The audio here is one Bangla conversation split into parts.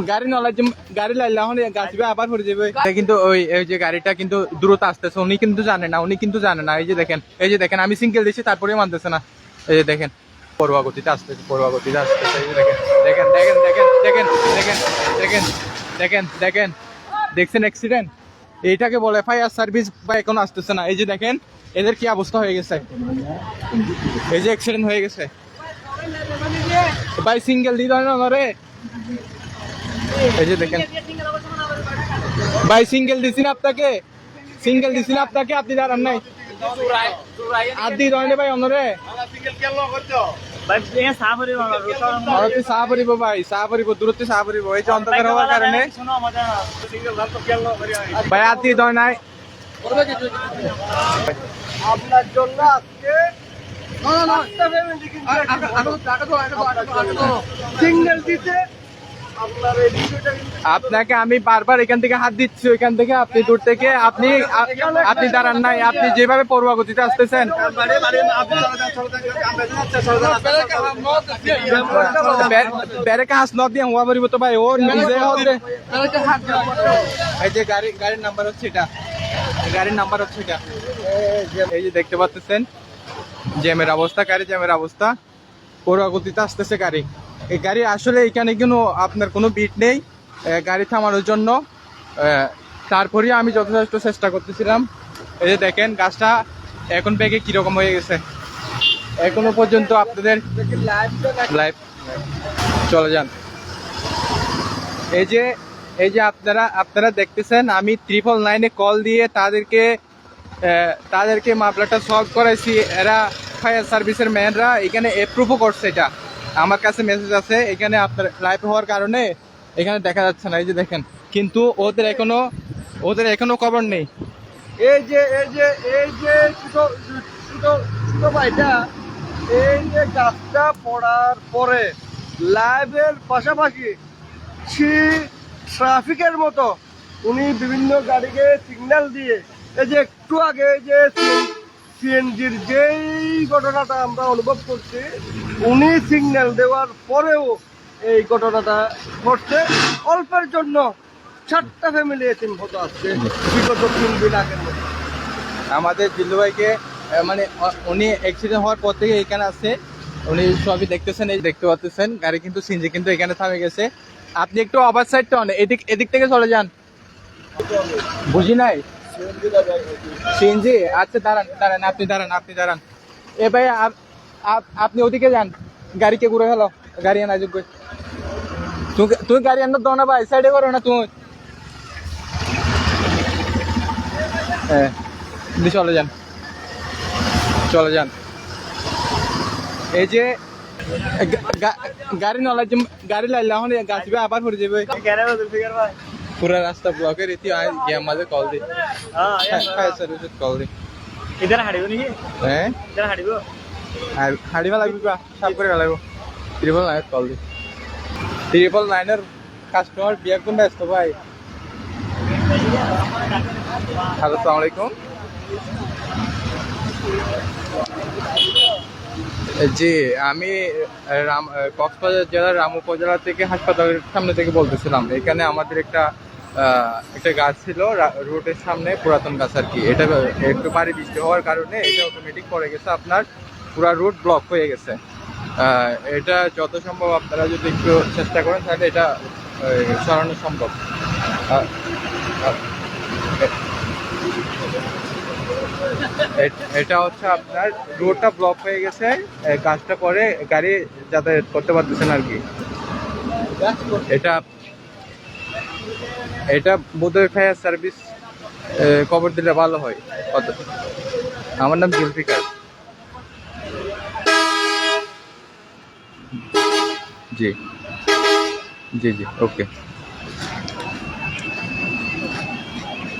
গাড়ি নলা গাড়ি লাইলে এখন গাছবে আবার পড়ে যাবে কিন্তু ওই যে গাড়িটা কিন্তু দ্রুত আসতেছে উনি কিন্তু জানে না এই যে দেখেন আমি সিঙ্গেল দিচ্ছি তারপরে মানতেছে না এই যে দেখেন পড়ুয়া গতিতে আসতেছে এই যে দেখেন দেখেন দেখেন দেখেন দেখেন দেখেন দেখেন দেখেন দেখছেন অ্যাক্সিডেন্ট এইটাকে বলে ফায়ার সার্ভিস বা এখন আসতেছে না এই যে দেখেন এদের কি অবস্থা হয়ে গেছে এই যে অ্যাক্সিডেন্ট হয়ে গেছে ভাই সিঙ্গেল দিতে হয় না আমারে এই যে দেখেন ভাই সিঙ্গেল দিছি না আপনাকে আপনি দাঁড়ান নাই আর দি দইলে ভাই অনরে সাহাপরিব দূরত্বে সাহাপরিব এই যে অন্তর্গত হওয়ার কারণে ভাই আর দি দয় নাই আপনার জন্য আজকে সিঙ্গেল দিতে আপনাকে আমি বারবার এখান থেকে হাত দিচ্ছি ওইখান থেকে আপনি দূর থেকে আপনি দাঁড়ান নাই আপনি যেভাবে পড়ুয়া গতিতে আসতেছেন ব্যারেকে হাস ন দিয়ে হওয়া পারিব তো ভাই ও নিজে হবে এই যে গাড়ির নাম্বার হচ্ছে এটা এই যে দেখতে পাচ্ছেন জ্যামের অবস্থা পড়ুয়া গতিতে আসতেছে গাড়ি এই গাড়ি আসলে এখানে কোনো আপনার কোনো বিট নেই গাড়ি থামানোর জন্য তারপরে আমি যথেষ্ট চেষ্টা করতেছিলাম এই যে দেখেন গাছটা এখন ব্যাগে কিরকম হয়ে গেছে এখনো পর্যন্ত আপনাদের লাইভ চলে যান এই যে আপনারা দেখতেছেন আমি 999-এ কল দিয়ে তাদেরকে মামলাটা সলভ করাইছি এরা ফায়ার সার্ভিসের ম্যানরা এখানে অ্যাপ্রুভও করছে এটা আমার কাছে মেসেজ আছে এখানে আপনার লাইভ হওয়ার কারণে এখানে দেখা যাচ্ছে না এই যে দেখেন কিন্তু ওদের এখনো খবর নেই এই যে ভাইটা এই যে গাছটা পড়ার পরে লাইভের পাশাপাশি ট্রাফিকের মতো উনি বিভিন্ন গাড়িকে সিগন্যাল দিয়ে এই যে একটু আগে যে সিএনজির যেই ঘটনাটা আমরা অনুভব করছি উনি সিগন্যাল দেওয়ার পরেও এই ঘটনাটা ঘটছে অল্পের জন্য 4টা ফ্যামিলি এতিম হতো আসছে বিগত 3 দিন আগের মতো আমাদের জিল্লু ভাইকে মানে উনি অ্যাক্সিডেন্ট হওয়ার পর থেকে এখানে আছে উনি সবই দেখতেছেন এই দেখতে পাচ্ছেন গাড়ি কিন্তু সিএনজি কিন্তু এখানে থামে গেছে আপনি একটু ওভার সাইডটা এদিক থেকে চলে যান বুঝি নাই সিএনজি আচ্ছা দাঁড়ান আপনি দাঁড়ান এ ভাই আপনি ওদিকে যান গাড়িকে ঘুরে গেল গাড়ি আনা যোগ্য তুই গাড়ি আনার দাও না ভাই সাইডে করো না তুমি হ্যাঁ চলে যান এই যে গাড়ি লাইলে এখন গাছবে আবার পড়ে যাবে পুরা রাস্তা ব্লকের ইতি মাঝে কল দি কল দি ইধার হাঁড়িব নাকি হ্যাঁ ইধার হাঁড়িব হাঁড়িবা লাগবে সাফ করে লাগবে 999 কল দি 999-এর কাস্টমার বিয়ে কোন ব্যস্ত ভাই হ্যালো আসসালামু আলাইকুম জি আমি কক্সবাজার জেলার রাম উপজেলা থেকে হাসপাতালের সামনে থেকে বলতেছিলাম এখানে আমাদের একটা গাছ ছিল রোডের সামনে পুরাতন গাছ আর কি এটা একটু ভারী বৃষ্টি হওয়ার কারণে এটা অটোমেটিক পড়ে গেছে আপনার পুরা রোড ব্লক হয়ে গেছে এটা যত সম্ভব আপনারা যদি একটু চেষ্টা করেন তাহলে এটা সরানো সম্ভব এটা হচ্ছে আপনার রোডটা ব্লক হয়ে গেছে কাজটা করে গাড়ি যাতায়াত করতে পারতেছেন আর কি এটা বোধহয় ফায়ার সার্ভিস খবর দিলে ভালো হয় আমার নাম জুলফিকার জি ওকে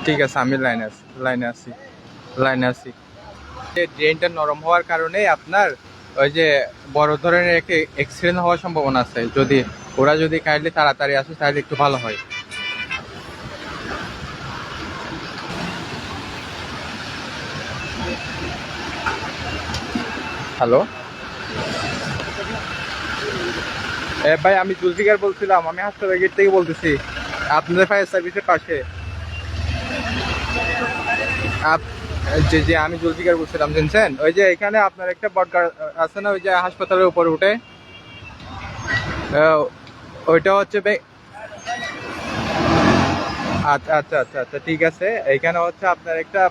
ঠিক আছে আমি লাইনে আছি ড্রেনটা নরম হওয়ার কারণে আপনার ওই যে বড় ধরনের একটা অ্যাক্সিডেন্ট হওয়ার সম্ভাবনা আছে ওরা যদি কাইন্ডলি তাড়াতাড়ি আসে তাহলে একটু ভালো হয় হ্যালো ভাই আমি জুলফিকার বলছিলাম, আমি হাসপাতাল গেট থেকে বলতেছি, আপনাদের ফায়ার সার্ভিসের পাশে। জি জি, আমি জুলফিকার বলছিলাম, জানছেন ওই যে এখানে আপনার একটা বট গাছ আছে না, ওই যে হাসপাতালের উপরে উঠে, ওইটা হচ্ছে আচ্ছা আচ্ছা আচ্ছা আচ্ছা, ঠিক আছে। এখানে হচ্ছে আপনার একটা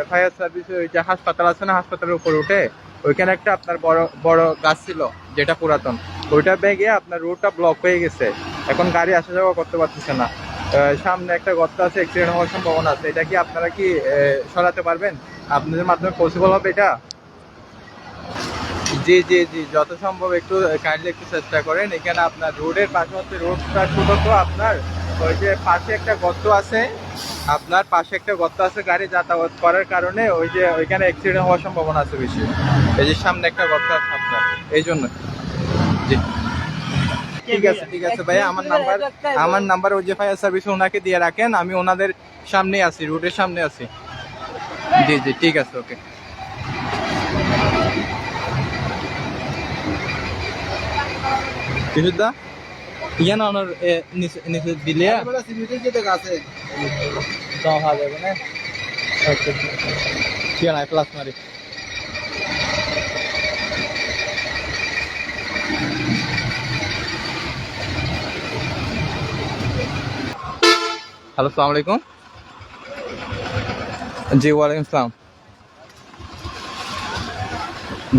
ফায়ার সার্ভিস, ওই যে হাসপাতাল আছে না, হাসপাতালের উপরে উঠে ওইখানে একটা আপনার বড় বড় গাছ ছিল যেটা পুরাতন, ওইটা বেগে আপনার রোডটা ব্লক হয়ে গেছে, এখন গাড়ি আসা যাওয়া করতে পারতেছে না। সামনে একটা গর্ত আছে, অ্যাক্সিডেন্ট হওয়ার সম্ভাবনা আছে। এটা কি আপনারা কি সরাতে পারবেন? আপনাদের মাধ্যমে পসিবল হবে এটা? জি জি জি, যত সম্ভব একটু কাইন্ডলি একটু চেষ্টা করেন। এখানে আপনার রোডের পাশে হচ্ছে, রোডটা ছোট তো আপনার, ওই যে পাশে একটা গর্ত আছে, আপনার পাশে একটা গর্ত আছে, গাড়ি যাতায়াত করার কারণে ওই যে ওইখানে অ্যাক্সিডেন্ট হওয়ার সম্ভাবনা আছে বেশি। এই যে সামনে একটা গর্ত আছে আপনার, এই জন্য। জি ঠিক আছে ঠিক আছে ভাইয়া, আমার নাম্বার ওই যে ফায়ার সার্ভিস ওনাকে দিয়ে রাখেন, আমি ওনাদের সামনে আছি, রোডের সামনে আছি। জি জি ঠিক আছে, ওকে। কিছুদা ইয়ান অনার নিচে দিলে দেখা যাবে না। আচ্ছা কি না প্লাস মারি। হ্যালো, আসসালামু আলাইকুম। জি ওয়ালাইকুম আসসালাম।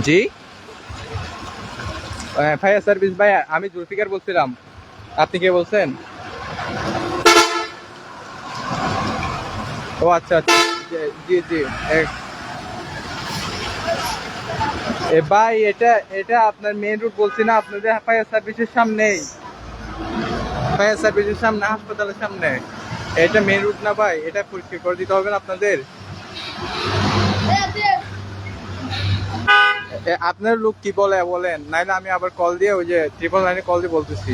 জি ফায়ার সার্ভিস ভাই, আমি জুলফিকার বলছিলাম। আপনি কে বলছেন? ও আচ্ছা আচ্ছা, জি জি। ভাই এটা এটা আপনার মেইন রোড বলছি না, আপনাদের ফায়ার সার্ভিসের সামনেই, ফায়ার সার্ভিসের সামনে, হাসপাতালের সামনে। এটা মেইন রুট না ভাই, এটা পরিষ্কার করে দিতে হবে না আপনাদের? আপনার লোক কি বলে বলেন, নাইলে আমি আবার কল দিয়ে ওই যে 999 কল দিয়ে বলতেছি।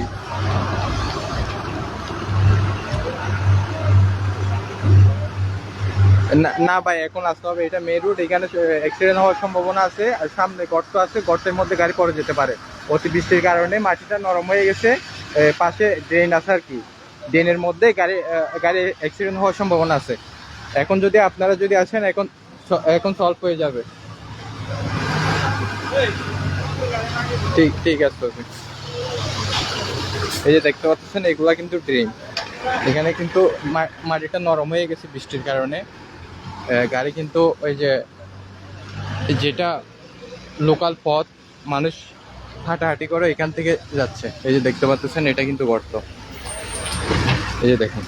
না ভাই, এখন আসতে হবে, এটা মেইন রুট, এখানে অ্যাক্সিডেন্ট হওয়ার সম্ভাবনা আছে, আর সামনে গর্ত আছে, গর্তের মধ্যে গাড়ি পড়ে যেতে পারে। অতি বৃষ্টির কারণে মাটিটা নরম হয়ে গেছে, পাশে ড্রেন আছে আর কি, ড্রেনের মধ্যে গাড়ি অ্যাক্সিডেন্ট হওয়ার সম্ভাবনা আছে। এখন যদি আপনারা যদি আসেন, এখন সলভ হয়ে যাবে। ঠিক ঠিক আছে, ওকে। এই যে দেখতে পাচ্ছেন, এগুলা কিন্তু ড্রেন, এখানে কিন্তু মাটিটা নরম হয়ে গেছে বৃষ্টির কারণে। গাড়ি কিন্তু ওই যে যেটা লোকাল পথ, মানুষ হাঁটাহাঁটি করে এখান থেকে যাচ্ছে, এই যে দেখতে পাচ্ছেন, এটা কিন্তু গর্ত। এই যে দেখুন,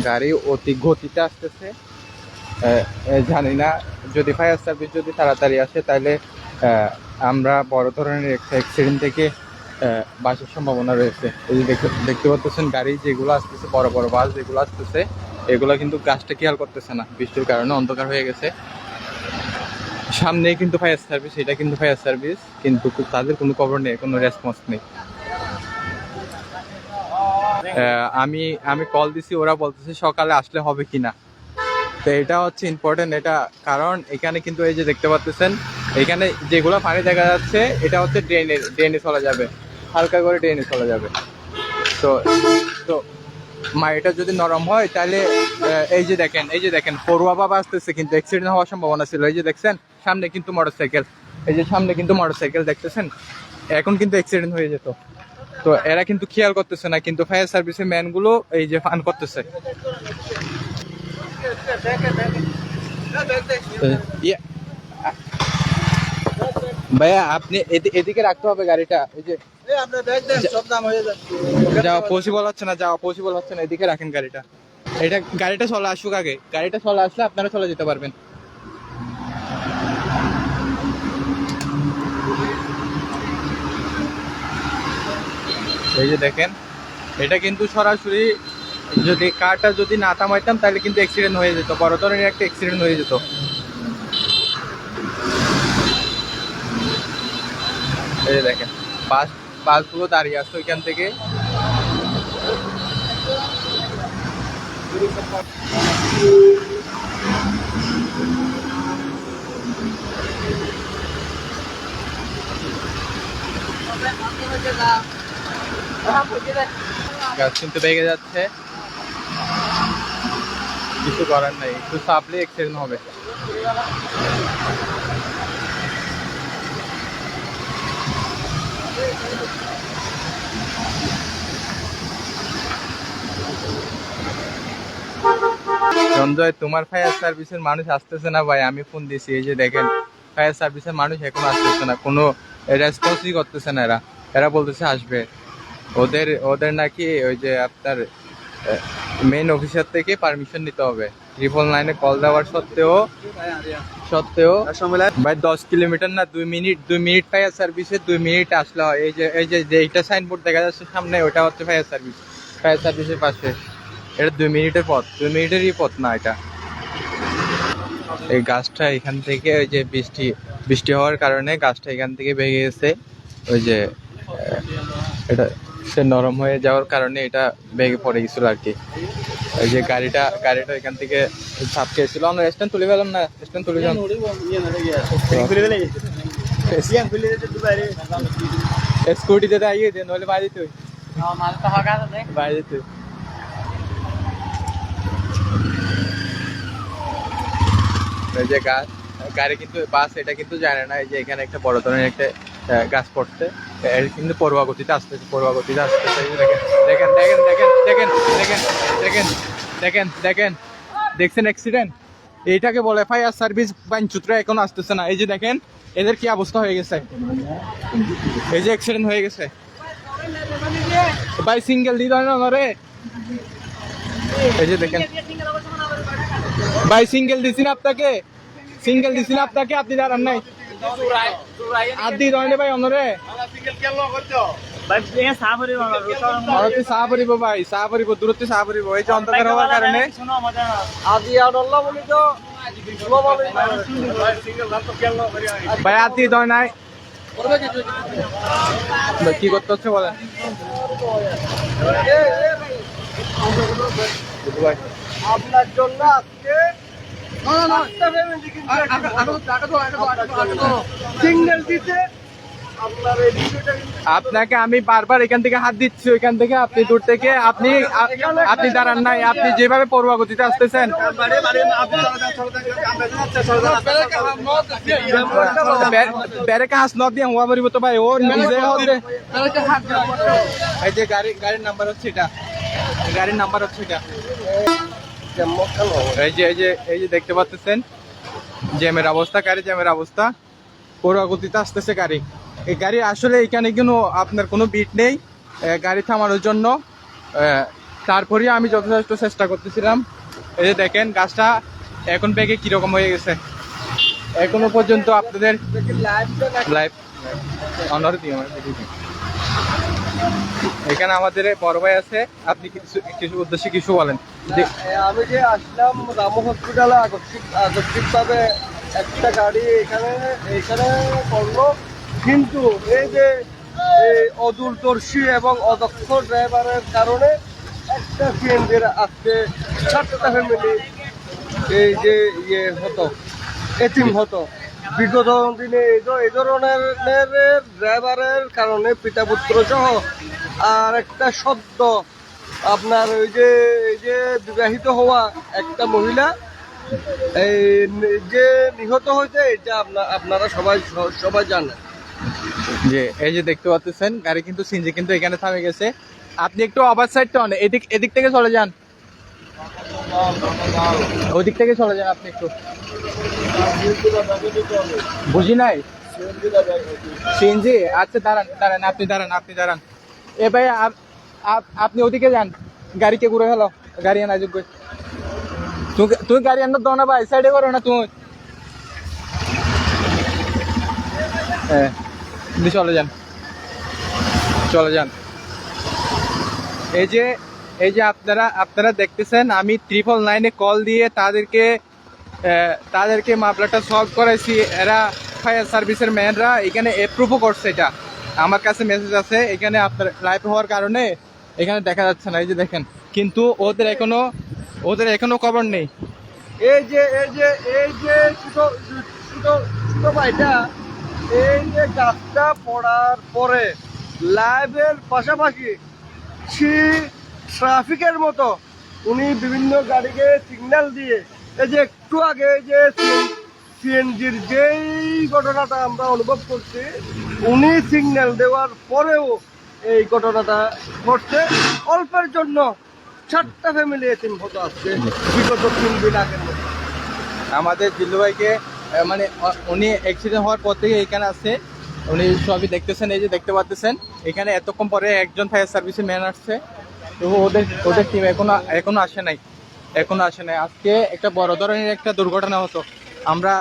গাড়ি অতি গতিতে আসতেছে। জানি না, যদি ফায়ার সার্ভিস যদি তাড়াতাড়ি আসে, তাহলে আমরা বড় ধরনের একটা অ্যাক্সিডেন্ট থেকে বাঁচার সম্ভাবনা রয়েছে। এই যে দেখতে পাচ্ছেন, গাড়ি যেগুলো আসতেছে, বড় বড় বাস যেগুলো আসতেছে, এগুলো কিন্তু গাছটা খেয়াল করতেছে না, বৃষ্টির কারণে অন্ধকার হয়ে গেছে। সামনেই কিন্তু ফায়ার সার্ভিস, এটা কিন্তু ফায়ার সার্ভিস, কিন্তু তাদের কোনো খবর নেই, কোনো রেসপন্স নেই। আমি কল দিছি, ওরা বলতেছে সকালে আসলে হবে কিনা। তো এটা হচ্ছে ইম্পর্টেন্ট, এটা কারণ এখানে কিন্তু এই যে দেখতে পাচ্ছেন, এখানে যেগুলো পানি দেখা যাচ্ছে, এটা হচ্ছে ড্রেনে চলে যাবে, হালকা করে ড্রেনে চলে যাবে। তো তো এটা যদি নরম হয়, তাহলে এই যে দেখেন পড়ুয়া বাবা আসতেছে, কিন্তু অ্যাক্সিডেন্ট হওয়ার সম্ভাবনা ছিল। এই যে দেখছেন, সামনে কিন্তু মোটরসাইকেল, এই যে সামনে কিন্তু মোটরসাইকেল দেখতেছেন, এখন কিন্তু অ্যাক্সিডেন্ট হয়ে যেত। তো এরা কিন্তু খেয়াল করতেছে না, কিন্তু ফায়ার সার্ভিসের ম্যানগুলো এই যে ফান করতেছে। ভাইয়া আপনি এদিকে রাখতে হবে গাড়িটা, এই যে যাওয়া পসিবল হচ্ছে না, এদিকে রাখেন গাড়িটা। গাড়িটা চলে আসুক আগে, গাড়িটা চলে আসলে আপনারা চলে যেতে পারবেন। এই যে দেখেন, এটা কিন্তু সরাসরি, যদি কারটা যদি না থামাইতাম, তাহলে কিন্তু অ্যাক্সিডেন্ট হয়ে যেত, বড় ধরনের একটা অ্যাক্সিডেন্ট হয়ে যেত। এই যে দেখেন, বাসগুলো দাঁড়িয়ে আছে ওইখান থেকে। গাছ কিন্তু ভেঙে যাচ্ছে, কিছু করার নাই, একটু চাপলে অ্যাক্সিডেন্ট হবে। সঞ্জয়, তোমার ফায়ার সার্ভিসের মানুষ আসতেছে না ভাই, আমি ফোন দিছি, এই যে দেখেন ফায়ার সার্ভিসের মানুষ এখন আসতেছে না, কোনো রেসপন্সই করতেছে না। এরা এরা বলতেছে আসবে, ওদের ওদের নাকি ওই যে আপনার মেইন অফিসার থেকে পারমিশন নিতে হবে। 999-এ কল দেওয়ার সত্ত্বেও ভাই 10 কিলোমিটার না, 2 মিনিট ফায়ার সার্ভিসে 2 মিনিট আসলে হয়। এই যে এইটা সাইনবোর্ড দেখা যাচ্ছে সামনে, ওটা হচ্ছে ফায়ার সার্ভিসের পাশে। এটা 2 মিনিটের পথ, 2 মিনিটেরই পথ না এটা। এই গাছটা এখান থেকে ওই যে বৃষ্টি হওয়ার কারণে গাছটা এখান থেকে ভেঙে গেছে। ওই যে এটা সে নরম হয়ে যাওয়ার কারণে এটা ভেঙে পড়ে গেছিল আর কি। এই যে গাড়িটা এখান থেকে ছাপ খেয়েছিল। আমরা স্ট্যান্ড তুলে পেলাম না, স্ট্যান্ড তুলে যান স্কুটিতে আইয়ে দেন, নইলে বাড়িতে বাড়িতে এই যে গাড়ি কিন্তু বাস এটা কিন্তু জানে না, এই যে এখানে একটা বড় ধরনের একটা গাছ পড়ছে, এর কিন্তু পড়ুয়া গতিতে আসতেছে। এই যে দেখেন দেখেন দেখেন দেখেন দেখেন দেখেন দেখেন দেখেন দেখছেন অ্যাক্সিডেন্ট? এইটাকে বলে ফায়ার সার্ভিস বাঞ্চুত্রা এখন আসতেছে না। এই যে দেখেন এদের কি অবস্থা হয়ে গেছে, এই যে অ্যাক্সিডেন্ট হয়ে গেছে ভাই, সিঙ্গেল দিতে হয় না আমারে। এই যে দেখেন ভাই, সিঙ্গেল দিছি না আপনাকে, আপনি দাঁড়ান নাই আর দি ধরলে ভাই অনরে সাহাপরিব ভাই, সাহাপরিব দূরত্বে সাহাপরিব। এই যে অন্ধকার হওয়ার কারণে ভাই আদি ধর নাই, কি করতে হচ্ছে বলেন আপনার জন্য আজকে সিগন্যাল দিতে আপনাকে আমি বারবার এখান থেকে হাত দিচ্ছি, ওইখান থেকে আপনি দূর থেকে আপনি দাঁড়ান নাই, আপনি যেভাবে পড়ুয়া গতিতে আসতেছেন। ব্যারেকে হাস ন দিয়ে হওয়া পারিব তো ভাই, ও নিজে হবে। এই যে গাড়ির নাম্বার হচ্ছে এটা, এই যে দেখতে পাচ্ছেন জ্যামের অবস্থা, পড়ুয়া গতিতে আসতেছে গাড়ি। এই গাড়ি আসলে এখানে কোনো আপনার কোনো বিট নেই গাড়ি থামানোর জন্য, তারপরে আমি যথেষ্ট চেষ্টা করতেছিলাম। এই যে দেখেন গাছটা এখন ব্যাগে কিরকম হয়ে গেছে, এখনো পর্যন্ত আপনাদের লাইভ অনার দিই। এখানে আমাদের বড় ভাই আছে, আপনি কিছু উদ্দেশ্যে কিছু বলেন। আমি যে আসলাম রামু হসপিটালে আকস্মিকভাবে একটা গাড়ি এখানে করলো, কিন্তু এই যে অদূরদর্শী এবং অদক্ষ ড্রাইভারের কারণে একটা সিএনজির আজকে 7টা ফ্যামিলি এই যে এতিম হতো। বিগত দিনে এই ধরনের ড্রাইভারের কারণে পিতা পুত্র সহ আর একটা সদ্য আপনার এই যে বিবাহিত হওয়া একটা মহিলা এই যে নিহত হয়েছে, এটা আপনারা সবাই জানেন। যে এই যে দেখতে পাচ্ছেন গাড়ি কিন্তু সিনজি কিন্তু এখানে থামে গেছে। আপনি একটু ওভার সাইড টন, এদিক থেকে চলে যান, ওদিক থেকে চলে যান আপনি একটু। বুঝি নাই সিনজি, আচ্ছা দাঁড়ান আপনি দাঁড়ান। এ ভাই আপনি ওদিকে যান, গাড়িকে ঘুরে ফেলো, গাড়ি আনা যোগ্য। তুই গাড়ি আনার দাও না ভাই, সাইডে করো না তুমি। হ্যাঁ চলে যান। এই যে আপনারা দেখতেছেন, আমি 999-এ কল দিয়ে তাদেরকে মামলাটা সলভ করাইছি। এরা ফায়ার সার্ভিসের ম্যানরা এখানে অ্যাপ্রুভও করছে এটা। আমার কাছে মেসেজ আছে, এখানে আপনার লাইভ হওয়ার কারণে এখানে দেখা যাচ্ছে না, এই যে দেখেন, কিন্তু ওদের এখনো খবর নেই। এই যে ছোট ছোট ছোট ভাইটা, এই যে গাছটা পড়ার পরে লাইভের পাশাপাশি ট্রাফিকের মতো উনি বিভিন্ন গাড়িকে সিগন্যাল দিয়ে, এই যে একটু আগে এই যে সিএনজির যেই ঘটনাটা আমরা অনুভব করছি, উনি সিগন্যাল দেওয়ার পরেও এই ঘটনাটা ঘটছে। অল্পের জন্য 4টা ফ্যামিলি এতিম হতো আজকে বিগত 3 দিন আগের মতো। আমাদের জিল্লু ভাইকে মানে উনি অ্যাক্সিডেন্ট হওয়ার পর থেকে এখানে আছে, উনি সবই দেখতেছেন, এই যে দেখতে পাচ্ছেন এখানে এতক্ষণ পরে একজন ফায়ার সার্ভিসের ম্যান আসছে, তো ওদের টিম এখনো আসে নাই। আজকে একটা বড় ধরনের একটা দুর্ঘটনা হতো, আমরা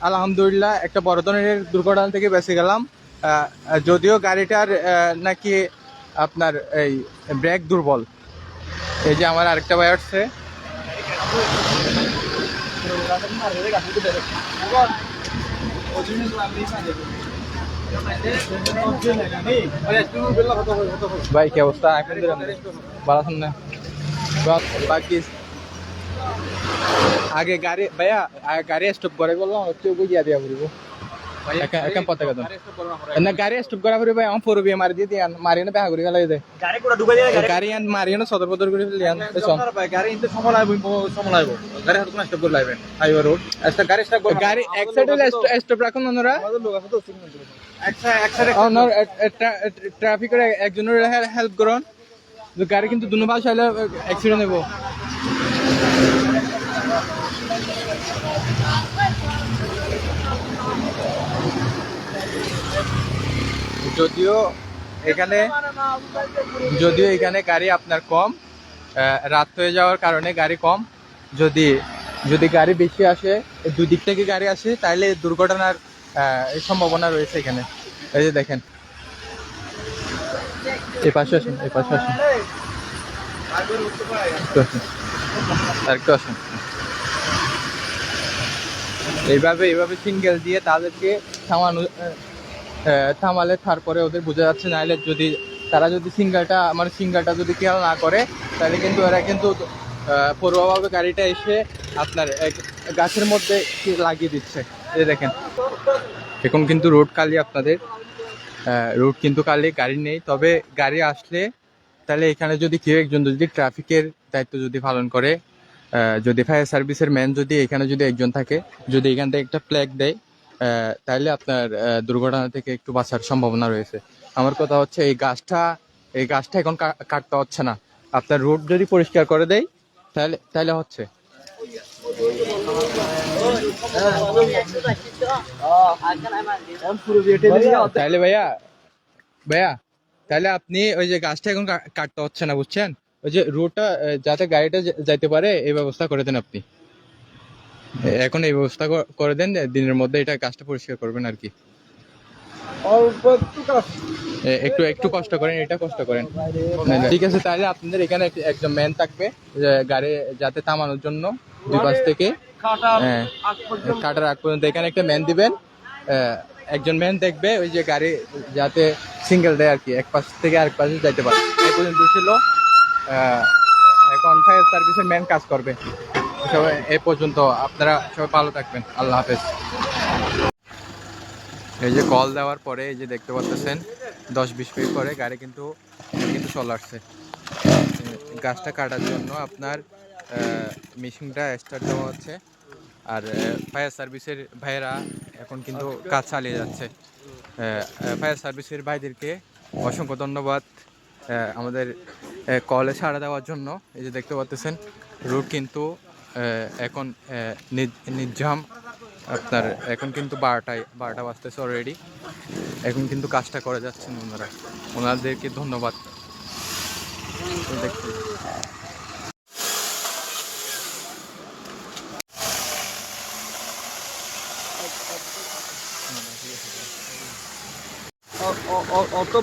আলহামদুলিল্লাহ একটা বড় ধরনের দুর্ঘটনা থেকে বেঁচে গেলাম। যদিও গাড়িটার নাকি আপনার এই ব্রেক দুর্বল। এই যে আমার আরেকটা ভাই আসছে, ভাই কি অবস্থা? ভালো আছেন না? বাকি আগে গাড়ি স্টপ করে বললাম হচ্ছে বুঝিয়া দিয়া পড়ব এখন পতাকা দেন না, গাড়ি স্টপ করা পড়বে ভাই, আমার পড়বে মারি দিয়ে দিয়ান, মারি না বেহা করে গেলাই যায় গাড়ি আন মারি না সদর বদর করে ফেলিয়ান গাড়ি ইনতে সময় লাগবো গাড়ি হাত কোন স্টপ করে লাইবেন হাইওয়ে রোড একটা গাড়ি স্টপ গাড়ি এক সাইডে স্টপ রাখুন ওনারা, ট্রাফিকের একজনের হেল্প করুন, গাড়ি কিন্তু দুনো পাশে হলে অ্যাক্সিডেন্ট নেব। যদিও এখানে গাড়ি আপনার কম, রাত হয়ে যাওয়ার কারণে গাড়ি কম। যদি গাড়ি বেশি আসে, দুদিক থেকে গাড়ি আসে, তাহলে দুর্ঘটনার সম্ভাবনা রয়েছে এখানে। এই যে দেখেন, এই পাশে আসেন আরেকটু আসেন। এইভাবে সিঙ্গেল দিয়ে তাদেরকে থামালে তারপরে ওদের বোঝা যাচ্ছে, নাহলে তারা যদি সিঙ্গেলটা যদি খেয়াল না করে, তাহলে কিন্তু এরা কিন্তু পূর্বভাবে গাড়িটা এসে আপনার গাছের মধ্যে লাগিয়ে দিচ্ছে। এই দেখেন, এখন কিন্তু রোড খালি, আপনাদের রোড কিন্তু খালি, গাড়ি নেই। তবে গাড়ি আসলে তাহলে এখানে যদি কেউ একজন যদি ট্রাফিকের দায়িত্ব যদি পালন করে, যদি ফায়ার সার্ভিসের ম্যান যদি এখানে যদি একজন থাকে, যদি এখান থেকে একটা ফ্ল্যাগ দেয়, তাহলে আপনার দুর্ঘটনা থেকে একটু বাঁচার সম্ভাবনা রয়েছে। আমার কথা হচ্ছে এই গাছটা এখন কাটতে হচ্ছে না, আপনার রোড যদি পরিষ্কার করে দেয় তাহলে হচ্ছে। তাহলে ভাইয়া তাহলে আপনি ওই যে গাছটা এখন কাটতে হচ্ছে না, বুঝছেন? ওই যে রোডটা যাতে গাড়িটা যাইতে পারে এই ব্যবস্থা করে দেন আপনি, এখন এই ব্যবস্থা করে দেন, দিনের মধ্যে এটা গাছটা পরিষ্কার করবেন আর কি। একটু কষ্ট করেন, এটা কষ্ট করেন, ঠিক আছে? তাহলে আপনাদের এখানে একজন ম্যান থাকবে গাড়ি যাতে থামানোর জন্য, দুই পাশ থেকে কাটার আগ পর্যন্ত এখানে একটা ম্যান দিবেন। একজন ম্যান দেখবে ওই যে গাড়ি যাতে সিঙ্গেল দেয় আর কি, এক পাশ থেকে আরেক পাশে যাইতে পারে। এই পর্যন্ত ছিল, এখন ফায়ার সার্ভিসের ম্যান কাজ করবে। সবাই এ পর্যন্ত, আপনারা সবাই ভালো থাকবেন, আল্লাহ হাফেজ। এই যে কল দেওয়ার পরে এই যে দেখতে পাচ্ছেন 10-20 মিনিট পরে গাড়ি কিন্তু চলে আসছে গাছটা কাটার জন্য। আপনার মেশিনটা স্টার্ট দেওয়া হচ্ছে, আর ফায়ার সার্ভিসের ভাইয়েরা এখন কিন্তু কাজ চালিয়ে যাচ্ছে। ফায়ার সার্ভিসের ভাইদেরকে অসংখ্য ধন্যবাদ আমাদের কলে সাড়া দেওয়ার জন্য। এই যে দেখতে পাচ্ছেন রোড কিন্তু এখন নির্জাম। আপনার এখন কিন্তু 12টা বাজতেছে অলরেডি, এখন কিন্তু কাজটা করে যাচ্ছেন ওনাদেরকে ধন্যবাদ। অত